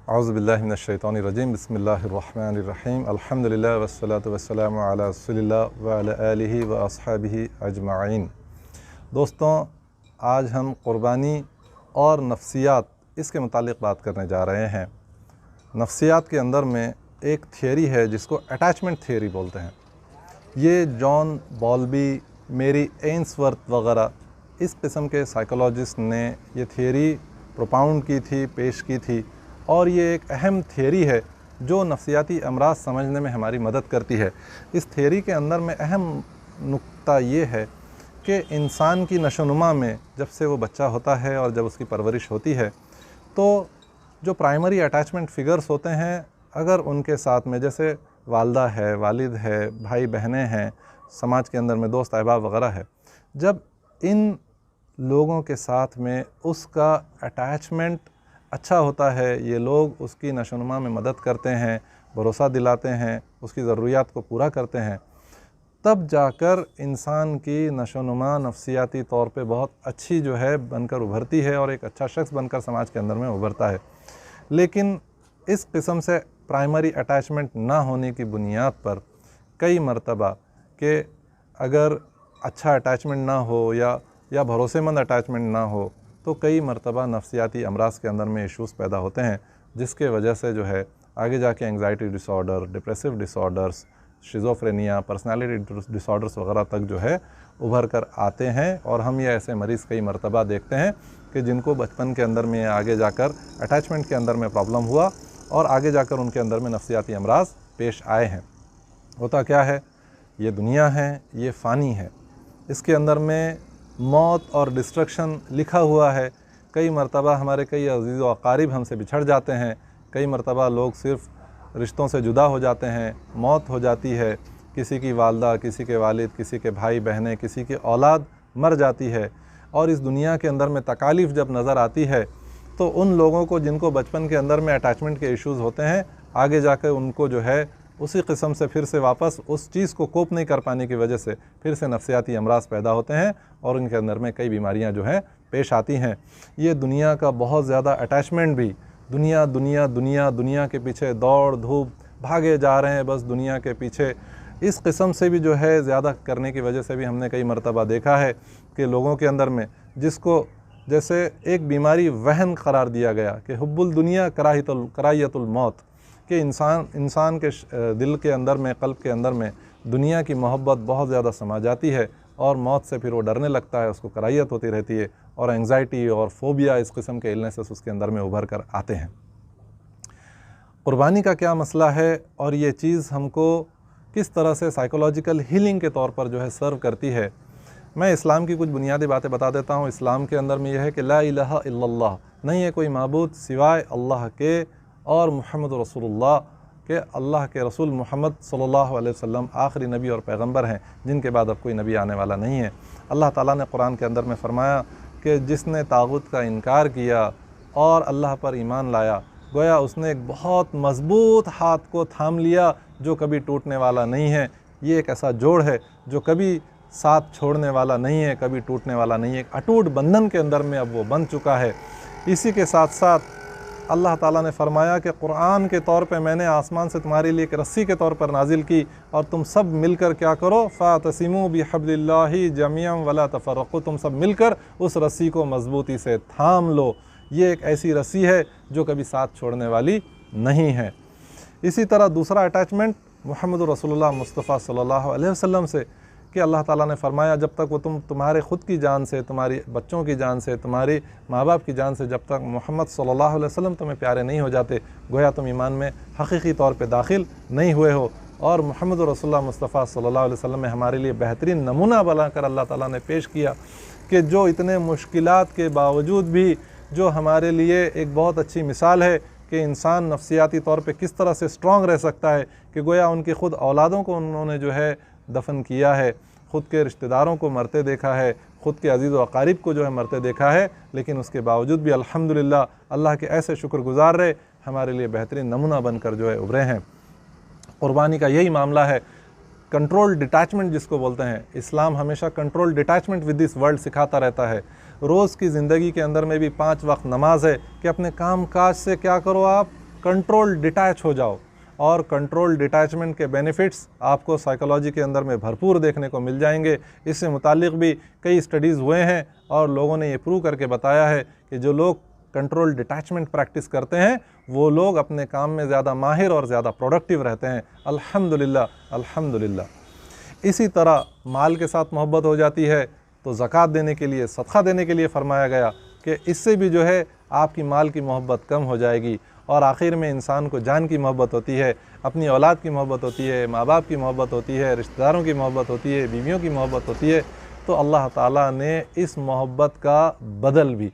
औज़ुबिल्लाहिमिनश्शैतानिर्रजीम बिस्मिल्लाहिर्रहमानिर्रहीम अल्हम्दुलिल्लाह वस्सलातु वस्सलामु अला रसूलिल्लाह व अला आलिहि व अस्हाबिहि अजमाइन। दोस्तों, आज हम क़ुरबानी और नफ्सियात इसके मुतालिक बात करने जा रहे हैं। नफ्सियात के अंदर में एक थियरी है जिसको अटैचमेंट थियरी बोलते हैं। ये जॉन बॉल्बी, मेरी एम्सवर्थ वग़ैरह इस किस्म के साइकोलॉजिस्ट ने ये थियरी प्रोपाउंड की थी, पेश की थी, और ये एक अहम थियरी है जो नफ्सियाती अमराज समझने में हमारी मदद करती है। इस थियरी के अंदर में अहम नुक्ता ये है कि इंसान की नशोनुमा में जब से वो बच्चा होता है और जब उसकी परवरिश होती है, तो जो प्राइमरी अटैचमेंट फ़िगर्स होते हैं, अगर उनके साथ में जैसे वालदा है, वालिद है, भाई बहनें हैं, समाज के अंदर में दोस्त अहबाब वग़ैरह है, जब इन लोगों के साथ में उसका अटैचमेंट अच्छा होता है, ये लोग उसकी नशोनुमा में मदद करते हैं, भरोसा दिलाते हैं, उसकी ज़रूरियात को पूरा करते हैं, तब जाकर इंसान की नशोनुमा नफ्सियाती तौर पे बहुत अच्छी जो है बनकर उभरती है और एक अच्छा शख्स बनकर समाज के अंदर में उभरता है। लेकिन इस किस्म से प्राइमरी अटैचमेंट ना होने की बुनियाद पर कई मरतबा कि अगर अच्छा अटैचमेंट ना हो या भरोसेमंद अटैचमेंट ना हो, तो कई मरतबा नफ्सियाती अमराज के अंदर में इश्यूज़ पैदा होते हैं, जिसके वजह से जो है आगे जाके anxiety disorder, depressive disorders, schizophrenia, personality disorders वग़ैरह तक जो है उभर कर आते हैं। और हम ये ऐसे मरीज़ कई मरतबा देखते हैं कि जिनको बचपन के अंदर में आगे जाकर अटैचमेंट के अंदर में प्रॉब्लम हुआ और आगे जाकर उनके अंदर में नफ्सियाती अमराज पेश आए हैं। होता क्या है, ये दुनिया है, ये फ़ानी है, इसके अंदर में मौत और डिस्ट्रक्शन लिखा हुआ है। कई मरतबा हमारे कई अज़ीज़ व अक़ारिब हमसे बिछड़ जाते हैं, कई मरतबा लोग सिर्फ़ रिश्तों से जुदा हो जाते हैं, मौत हो जाती है, किसी की वालदा, किसी के वालिद, किसी के भाई बहनें, किसी की औलाद मर जाती है। और इस दुनिया के अंदर में तकालीफ़ जब नज़र आती है, तो उन लोगों को जिनको बचपन के अंदर में अटैचमेंट के इश्यूज़ होते हैं, आगे जाकर उनको जो है उसी किस्म से फिर से वापस उस चीज़ को कोप नहीं कर पाने की वजह से फिर से नफ्सियाती अमराज पैदा होते हैं और उनके अंदर में कई बीमारियां जो हैं पेश आती हैं। ये दुनिया का बहुत ज़्यादा अटैचमेंट भी दुनिया दुनिया दुनिया दुनिया के पीछे दौड़ धूप भागे जा रहे हैं, बस दुनिया के पीछे, इस किस्म से भी जो है ज़्यादा करने की वजह से भी हमने कई मरतबा देखा है कि लोगों के अंदर में जिसको जैसे एक बीमारी वहन करार दिया गया कि हुब्बुल दुनिया कराहियतुल मौत, कि इंसान के दिल के अंदर में, क़ल्ब के अंदर में दुनिया की मोहब्बत बहुत ज़्यादा समा जाती है और मौत से फिर वो डरने लगता है, उसको कराहियत होती रहती है और एंग्जाइटी और फोबिया इस किस्म के इलनेसेस उसके अंदर में उभर कर आते हैं। क़ुरबानी का क्या मसला है और ये चीज़ हमको किस तरह से साइकोलॉजिकल हीलिंग के तौर पर जो है सर्व करती है, मैं इस्लाम की कुछ बुनियादी बातें बता देता हूँ। इस्लाम के अंदर में यह है कि ला इलाहा इल्लल्लाह, नहीं है कोई माबूद सिवाय अल्लाह के, और मुहम्मद रसूलुल्लाह के, अल्लाह के रसूल मुहम्मद सल्लल्लाहु अलैहि वसल्लम आखिरी नबी और पैगंबर हैं, जिनके बाद अब कोई नबी आने वाला नहीं है। अल्लाह ताला ने कुरान के अंदर में फ़रमाया कि जिसने तागुत का इनकार किया और अल्लाह पर ईमान लाया, गोया उसने एक बहुत मज़बूत हाथ को थाम लिया जो कभी टूटने वाला नहीं है। ये एक ऐसा जोड़ है जो कभी साथ छोड़ने वाला नहीं है, कभी टूटने वाला नहीं है, एक अटूट बंधन के अंदर में अब वो बंध चुका है। इसी के साथ साथ अल्लाह ताला ने फ़रमाया कि कुरान के तौर पे मैंने आसमान से तुम्हारे लिए एक रस्सी के तौर पर नाजिल की और तुम सब मिलकर क्या करो, फ़ातसिमू बिहब्लिल्लाहि जमीअन वला तफ़र्रक़ू, तुम सब मिलकर उस रस्सी को मज़बूती से थाम लो। ये एक ऐसी रस्सी है जो कभी साथ छोड़ने वाली नहीं है। इसी तरह दूसरा अटैचमेंट मुहम्मद रसूलुल्लाह मुस्तफ़ा सल्लल्लाहु अलैहि वसल्लम से, कि अल्लाह ताला ने फ़रमाया जब तक वो तुम्हारे ख़ुद की जान से, तुम्हारी बच्चों की जान से, तुम्हारे माँ बाप की जान से, जब तक मोहम्मद सल्लल्लाहु अलैहि वसल्लम तुम्हें प्यारे नहीं हो जाते, गोया तुम ईमान में हकीकी तौर पे दाखिल नहीं हुए हो। और मोहम्मद रसूलुल्लाह मुस्तफ़ा सल्लल्लाहु अलैहि वसल्लम में हमारे लिए बेहतरीन नमूना बनाकर अल्लाह ताला ने पेश किया कि जो इतने मुश्किलात के बावजूद भी जो हमारे लिए एक बहुत अच्छी मिसाल है कि इंसान नफ्सियाती तौर पे किस तरह से स्ट्रॉन्ग रह सकता है, कि गोया उनकी ख़ुद औलादों को उन्होंने जो है दफन किया है, ख़ुद के रिश्तेदारों को मरते देखा है, ख़ुद के अज़ीज़ व अक़ारिब को जो है मरते देखा है, लेकिन उसके बावजूद भी अल्हम्दुलिल्लाह अल्लाह के ऐसे शुक्रगुज़ार रहे, हमारे लिए बेहतरीन नमूना बनकर जो है उभरे हैं। क़ुरबानी का यही मामला है, कंट्रोल डिटैचमेंट जिसको बोलते हैं। इस्लाम हमेशा control detachment with this world सिखाता रहता है। रोज़ की ज़िंदगी के अंदर में भी 5 वक्त नमाज है कि अपने काम काज से क्या करो, आप कंट्रोल डिटैच हो जाओ। और कंट्रोल डिटैचमेंट के बेनिफिट्स आपको साइकोलॉजी के अंदर में भरपूर देखने को मिल जाएंगे। इससे मुतालिक भी कई स्टडीज़ हुए हैं और लोगों ने ये प्रूव करके बताया है कि जो लोग कंट्रोल डिटैचमेंट प्रैक्टिस करते हैं वो लोग अपने काम में ज़्यादा माहिर और ज़्यादा प्रोडक्टिव रहते हैं। अल्हम्दुलिल्लाह अल्हम्दुलिल्लाह। इसी तरह माल के साथ मोहब्बत हो जाती है तो ज़कात देने के लिए, सदका देने के लिए फ़रमाया गया कि इससे भी जो है आपकी माल की मोहब्बत कम हो जाएगी। और आखिर में इंसान को जान की मोहब्बत होती है, अपनी औलाद की मोहब्बत होती है, माँ बाप की मोहब्बत होती है, रिश्तेदारों की मोहब्बत होती है, बीवियों की मोहब्बत होती है। तो अल्लाह ताला ने इस मोहब्बत का बदल भी,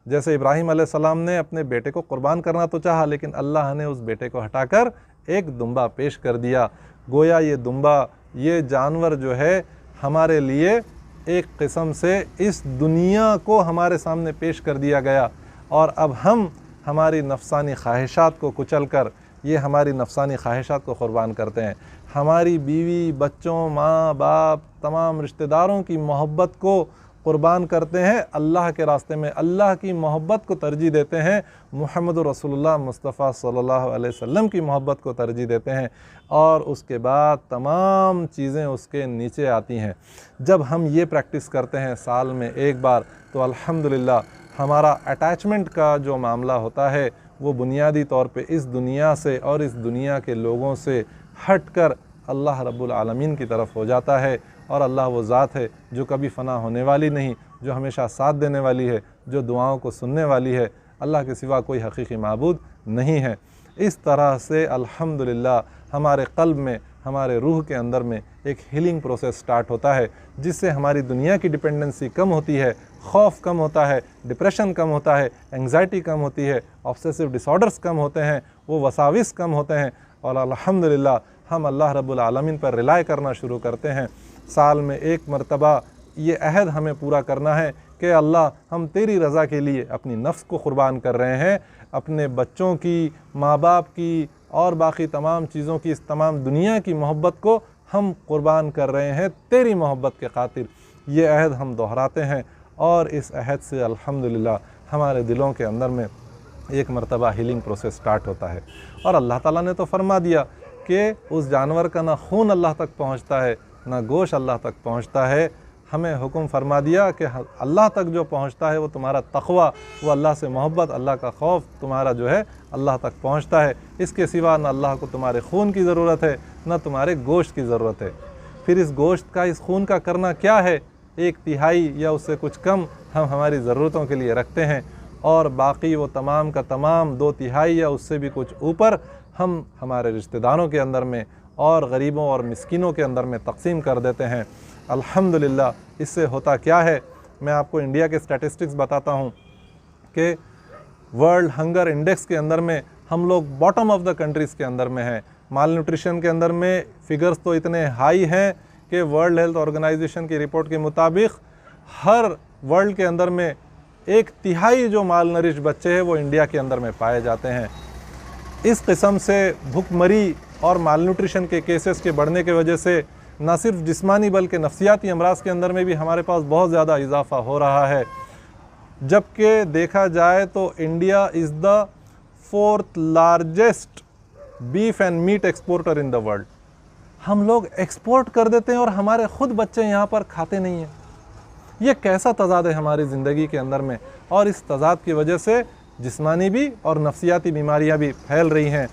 जैसे इब्राहीम अलैहिस्सलाम ने अपने बेटे को कुर्बान करना तो चाहा, लेकिन अल्लाह ने उस बेटे को हटाकर एक दुम्बा पेश कर दिया। गोया ये दुम्बा, ये जानवर जो है हमारे लिए एक किस्म से इस दुनिया को हमारे सामने पेश कर दिया गया। और अब हम हमारी नफसानी ख्वाहिशात को कुचल कर ये हमारी नफसानी ख्वाहिशात को कुर्बान करते हैं। हमारी बीवी, बच्चों, माँ बाप, तमाम रिश्तेदारों की मोहब्बत को कुर्बान करते हैं अल्लाह के रास्ते में, अल्लाह की मोहब्बत को तरजीह देते हैं, मुहम्मद रसूलुल्लाह मुस्तफ़ा सल्लल्लाहु अलैहि वसल्लम की मोहब्बत को तरजीह देते हैं। और उसके बाद तमाम चीज़ें उसके नीचे आती हैं। जब हम ये प्रैक्टिस करते हैं साल में एक बार, तो अल्हम्दुलिल्लाह हमारा अटैचमेंट का जो मामला होता है वो बुनियादी तौर पे इस दुनिया से और इस दुनिया के लोगों से हट कर अल्लाह रब्बुल आलमीन की तरफ हो जाता है। और अल्लाह वो ज़ात है जो कभी फ़ना होने वाली नहीं, जो हमेशा साथ देने वाली है, जो दुआओं को सुनने वाली है। अल्लाह के सिवा कोई हकीकी माबूद नहीं है। इस तरह से अल्हम्दुलिल्लाह हमारे क़ल्ब में, हमारे रूह के अंदर में एक हीलिंग प्रोसेस स्टार्ट होता है, जिससे हमारी दुनिया की डिपेंडेंसी कम होती है, खौफ कम होता है, डिप्रेशन कम होता है, एंग्जाइटी कम होती है, ऑब्सेसिव डिसऑर्डर्स कम होते हैं, वो वसाविस कम होते हैं। और अल्हम्दुलिल्लाह हम अल्लाह रब्बुल आलमीन पर रिलाय करना शुरू करते हैं। साल में एक मरतबा ये अहद हमें पूरा करना है कि अल्लाह हम तेरी रज़ा के लिए अपनी नफ्स को क़ुरबान कर रहे हैं, अपने बच्चों की, माँ बाप की और बाकी तमाम चीज़ों की, इस तमाम दुनिया की मोहब्बत को हम क़ुरबान कर रहे हैं तेरी मोहब्बत के ख़ातिर। ये अहद हम दोहराते हैं और इस अहद से अल्हम्दुलिल्लाह हमारे दिलों के अंदर में एक मरतबा हीलिंग प्रोसेस स्टार्ट होता है। और अल्लाह ताला ने तो फरमा दिया कि उस जानवर का ना खून अल्लाह तक पहुँचता है, ना गोश्त अल्लाह तक पहुँचता है। हमें हुक्म फरमा दिया कि अल्लाह तक जो पहुँचता है वो तुम्हारा तक़वा, वो अल्लाह से मोहब्बत, अल्लाह का खौफ तुम्हारा जो है अल्लाह तक पहुँचता है। इसके सिवा न अल्लाह को तुम्हारे खून की ज़रूरत है, न तुम्हारे गोश्त की ज़रूरत है। फिर इस गोश्त का, इस खून का करना क्या है? 1/3 या उससे कुछ कम हम हमारी ज़रूरतों के लिए रखते हैं, और बाकी वो तमाम का तमाम 2/3 या उससे भी कुछ ऊपर हम हमारे रिश्तेदारों के अंदर में और गरीबों और मिस्किनों के अंदर में तकसीम कर देते हैं। अल्हम्दुलिल्लाह इससे होता क्या है, मैं आपको इंडिया के स्टैटिस्टिक्स बताता हूँ कि वर्ल्ड हंगर इंडेक्स के अंदर में हम लोग बॉटम ऑफ द कंट्रीज़ के अंदर में हैं। माल न्यूट्रिशन के अंदर में फ़िगर्स तो इतने हाई हैं कि वर्ल्ड हेल्थ ऑर्गेनाइजेशन की रिपोर्ट के मुताबिक हर वर्ल्ड के अंदर में 1/3 जो माल नरिश बच्चे हैं वो इंडिया के अंदर में पाए जाते हैं। इस किस्म से भुखमरी और माल न्यूट्रिशन के केसेस के बढ़ने की वजह से न सिर्फ जिस्मानी बल्कि नफ्सियाती अमराज के अंदर में भी हमारे पास बहुत ज़्यादा इजाफ़ा हो रहा है। जबकि देखा जाए तो India is the 4th largest beef and meat exporter in the world. हम लोग एक्सपोर्ट कर देते हैं और हमारे ख़ुद बच्चे यहाँ पर खाते नहीं हैं। ये कैसा तज़ाद है हमारी ज़िंदगी के अंदर में, और इस तज़ाद की वजह से जिस्मानी भी और नफ्सियाती बीमारियाँ भी फैल रही हैं।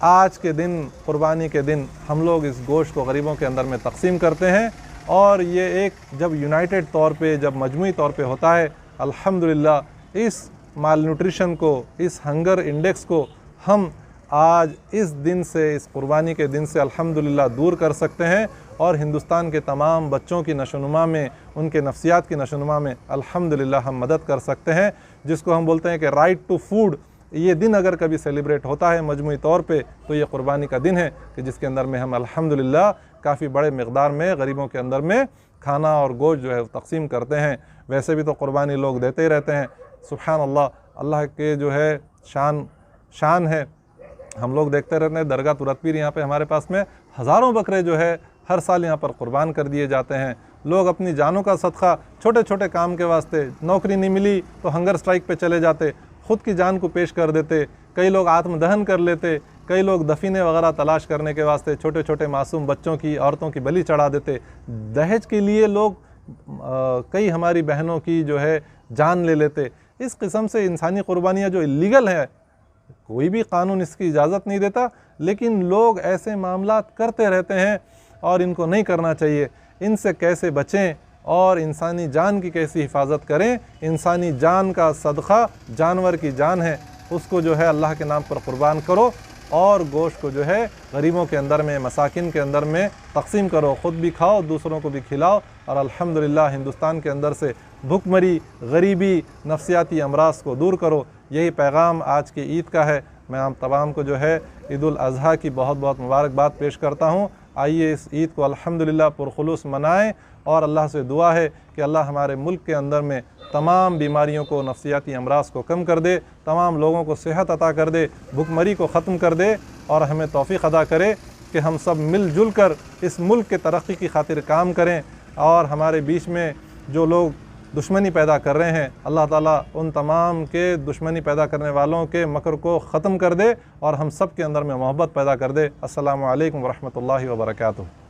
आज के दिन, क़ुरबानी के दिन, हम लोग इस गोश्त को गरीबों के अंदर में तकसीम करते हैं, और ये एक जब यूनाइटेड तौर पे, जब मजमूई तौर पे होता है, अल्हम्दुलिल्लाह इस माल न्यूट्रिशन को, इस हंगर इंडेक्स को हम आज इस दिन से, इस क़ुरबानी के दिन से अल्हम्दुलिल्लाह दूर कर सकते हैं। और हिंदुस्तान के तमाम बच्चों की नशोनुमा में, उनके नफ्सियात की नशोनुमा में अल्हम्दुलिल्लाह हम मदद कर सकते हैं, जिसको हम बोलते हैं कि राइट टू फूड। ये दिन अगर कभी सेलिब्रेट होता है मजमूई तौर पे, तो ये क़ुरबानी का दिन है कि जिसके अंदर में हम अल्हम्दुलिल्लाह काफ़ी बड़े मिक़दार में गरीबों के अंदर में खाना और गोश्त जो है तकसीम करते हैं। वैसे भी तो क़ुरबानी लोग देते ही रहते हैं। सुभान अल्लाह, अल्लाह के जो है शान है। हम लोग देखते रहते हैं, दरगाह तुरतपीर यहाँ पे हमारे पास में हज़ारों बकरे जो है हर साल यहाँ पर क़ुरबान कर दिए जाते हैं। लोग अपनी जानों का सदका छोटे छोटे काम के वास्ते, नौकरी नहीं मिली तो हंगर स्ट्राइक पे चले जाते, ख़ुद की जान को पेश कर देते, कई लोग आत्मदहन कर लेते, कई लोग दफीने वगैरह तलाश करने के वास्ते छोटे छोटे मासूम बच्चों की, औरतों की बलि चढ़ा देते। दहेज के लिए लोग कई हमारी बहनों की जो है जान ले लेते। इस किस्म से इंसानी कुर्बानियाँ जो इलीगल है, कोई भी कानून इसकी इजाज़त नहीं देता, लेकिन लोग ऐसे मामलात करते रहते हैं और इनको नहीं करना चाहिए। इनसे कैसे बचें और इंसानी जान की कैसी हिफाजत करें। इंसानी जान का सदक़ा जानवर की जान है, उसको जो है अल्लाह के नाम पर क़ुरबान करो और गोश्त को जो है गरीबों के अंदर में, मसाकिन के अंदर में तकसीम करो, ख़ुद भी खाओ, दूसरों को भी खिलाओ। और अल्हम्दुलिल्लाह हिंदुस्तान के अंदर से भुखमरी, गरीबी, नफ्सियाती अमराज को दूर करो। यही पैगाम आज की ईद का है। मैं आप तमाम को जो है ईद उल अज़हा की बहुत बहुत मुबारकबाद पेश करता हूँ। आइए इस ईद को अल्हम्दुलिल्लाह पुरखुलूस मनाएं और अल्लाह से दुआ है कि अल्लाह हमारे मुल्क के अंदर में तमाम बीमारियों को, नफ्सियाती अमराज को कम कर दे, तमाम लोगों को सेहत अता कर दे, भुखमरी को ख़त्म कर दे और हमें तौफ़ीक़ अदा करे कि हम सब मिलजुल कर इस मुल्क के तरक्की की खातिर काम करें। और हमारे बीच में जो लोग दुश्मनी पैदा कर रहे हैं, अल्लाह ताला उन तमाम के दुश्मनी पैदा करने वालों के मकर को ख़त्म कर दे और हम सब के अंदर में मोहब्बत पैदा कर दे। अस्सलामु अलैकुम व रहमतुल्लाहि व बरकातुहू।